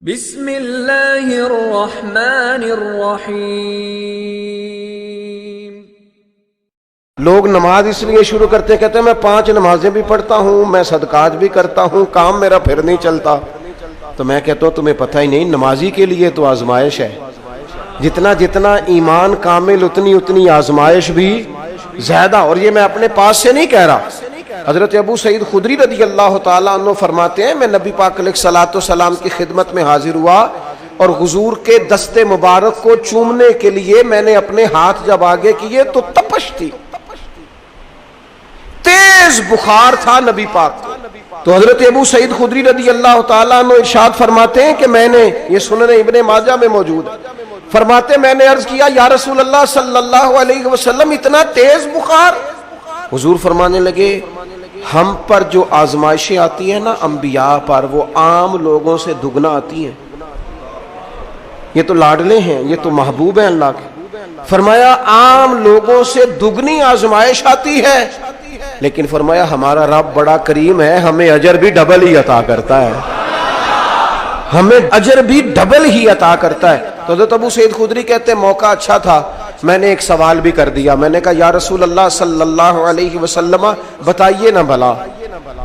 بسم اللہ الرحمن الرحیم۔ لوگ نماز اس لیے شروع کرتے ہیں، کہتے ہیں میں 5 نمازیں بھی پڑھتا ہوں، میں صدقات بھی کرتا ہوں، کام میرا پھر نہیں چلتا۔ تو میں کہتا ہوں تمہیں پتہ ہی نہیں، نمازی کے لیے تو آزمائش ہے، جتنا جتنا ایمان کامل اتنی آزمائش بھی زیادہ۔ اور یہ میں اپنے پاس سے نہیں کہہ رہا، حضرت ابو سعید خدری رضی اللہ تعالیٰ عنہ فرماتے ہیں میں نبی پاک علیہ الصلوۃ والسلام کی خدمت میں حاضر ہوا اور حضور کے دست مبارک کو چومنے کے لیے میں نے اپنے ہاتھ جب آگے کیے تو تپش تھی، تیز بخار تھا نبی پاک کو۔ تو حضرت ابو سعید خدری رضی اللہ تعالیٰ عنہ ارشاد فرماتے ہیں کہ میں نے، یہ سنن ابن ماجہ میں موجود ہے، فرماتے میں نے عرض کیا یا رسول اللہ صلی اللہ علیہ وسلم اتنا تیز بخار؟ حضور فرمانے لگے ہم پر جو آزمائشیں آتی ہیں نا انبیاء پر، وہ عام لوگوں سے دگنا آتی ہیں۔ یہ تو لاڈلے ہیں، یہ تو محبوب ہیں اللہ کے۔ فرمایا عام لوگوں سے دگنی آزمائش آتی ہے، لیکن فرمایا ہمارا رب بڑا کریم ہے، ہمیں اجر بھی ڈبل ہی عطا کرتا ہے، ہمیں اجر بھی ڈبل ہی عطا کرتا ہے۔ تو حضرت ابو سعید خدری کہتے ہیں موقع اچھا تھا، میں نے ایک سوال بھی کر دیا، میں نے کہا یا رسول اللہ صلی اللہ علیہ وسلم بتائیے نا بھلا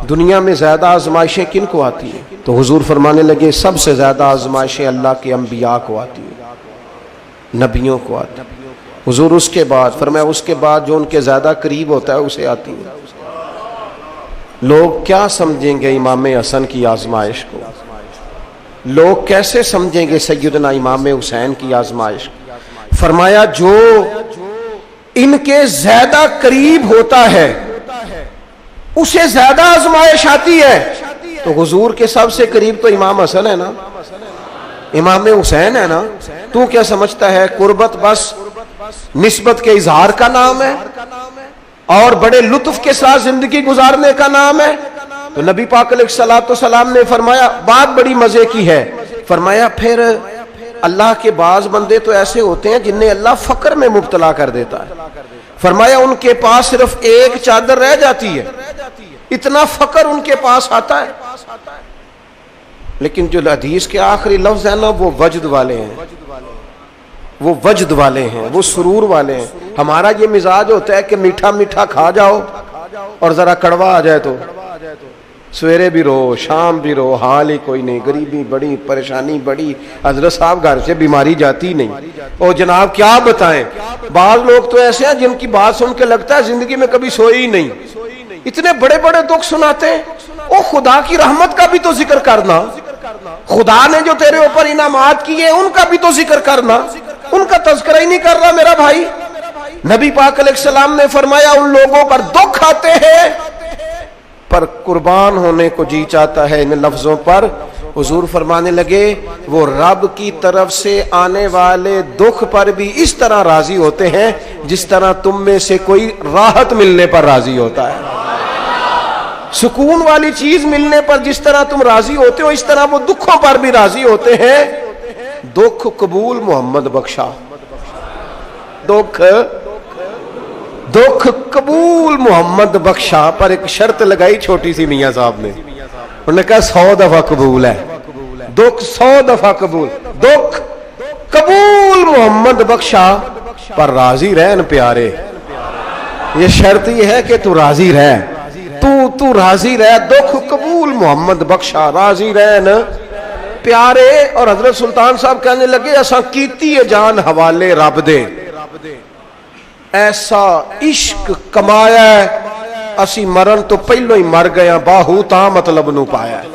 دنیا میں زیادہ آزمائشیں کن کو آتی ہیں؟ تو حضور فرمانے لگے سب سے زیادہ آزمائشیں اللہ کے انبیاء کو آتی ہیں، نبیوں کو آتی ہیں۔ حضور اس کے بعد فرمایا اس کے بعد جو ان کے زیادہ قریب ہوتا ہے اسے آتی ہیں۔ لوگ کیا سمجھیں گے امام حسن کی آزمائش کو؟ لوگ کیسے سمجھیں گے سیدنا امام حسین کی آزمائش کو؟ فرمایا جو ان کے زیادہ قریب ہوتا ہے اسے زیادہ آزمائش آتی ہے۔ تو حضور کے سب سے قریب تو امام حسن ہے نا، امام حسین ہے نا، تو کیا سمجھتا ہے قربت بس نسبت کے اظہار کا نام ہے اور بڑے لطف کے ساتھ زندگی گزارنے کا نام ہے؟ تو نبی پاک علیہ الصلوۃ والسلام نے فرمایا بات بڑی مزے کی ہے، فرمایا پھر اللہ کے بعض بندے تو ایسے ہوتے ہیں جنہیں اللہ فقر میں مبتلا کر دیتا ہے۔ فرمایا ان کے پاس صرف ایک چادر رہ جاتی ہے، اتنا فقر ان کے پاس آتا ہے، لیکن جو حدیث کے آخری لفظ ہے نا وہ وجد والے ہیں، وہ وجد والے ہیں، وہ سرور والے ہیں۔ ہمارا یہ مزاج ہوتا ہے کہ میٹھا میٹھا کھا جاؤ اور ذرا کڑوا آ جائے تو سویرے بھی رو شام بھی رو، حال ہی کوئی نہیں، غریبی بڑی، پریشانی بڑی، حضرت صاحب گھر سے بیماری جاتی نہیں۔ اور جناب کیا بتائیں، بعض لوگ تو ایسے ہیں جن کی بات سن کے لگتا ہے زندگی میں کبھی سوئی ہی نہیں، اتنے بڑے بڑے دکھ سناتے ہیں۔ او خدا کی رحمت کا بھی تو ذکر کرنا، خدا نے جو تیرے اوپر انعامات کیے ان کا بھی تو ذکر کرنا، ان کا تذکرہ ہی نہیں کر رہا میرا بھائی۔ نبی پاک علیہ السلام نے فرمایا ان لوگوں پر دکھ آتے ہیں پر قربان ہونے کو جی چاہتا ہے ان لفظوں پر۔ حضور فرمانے لگے وہ رب کی طرف سے آنے والے دکھ پر بھی اس طرح راضی ہوتے ہیں جس طرح تم میں سے کوئی راحت ملنے پر راضی ہوتا ہے، سکون والی چیز ملنے پر جس طرح تم راضی ہوتے ہو اس طرح وہ دکھوں پر بھی راضی ہوتے ہیں۔ دکھ قبول محمد بخشا، دکھ قبول محمد بخشا، پر ایک شرط لگائی چھوٹی سی میاں صاحب نے، انہوں نے کہا 100 دفعہ قبول ہے، دکھ 100 دفعہ قبول، دکھ قبول محمد بخشا پر راضی رہن پیارے۔ یہ شرط یہ ہے کہ تو راضی رہ، تو راضی رہ، دکھ قبول محمد بخشا، راضی رہن پیارے۔ اور حضرت سلطان صاحب کہنے لگے اساں کیتی ہے جان حوالے رب دے، ایسا عشق کمایا ہے اسی مرن تو پہلو ہی مر گیا، باہو تا مطلب نو پایا ہے۔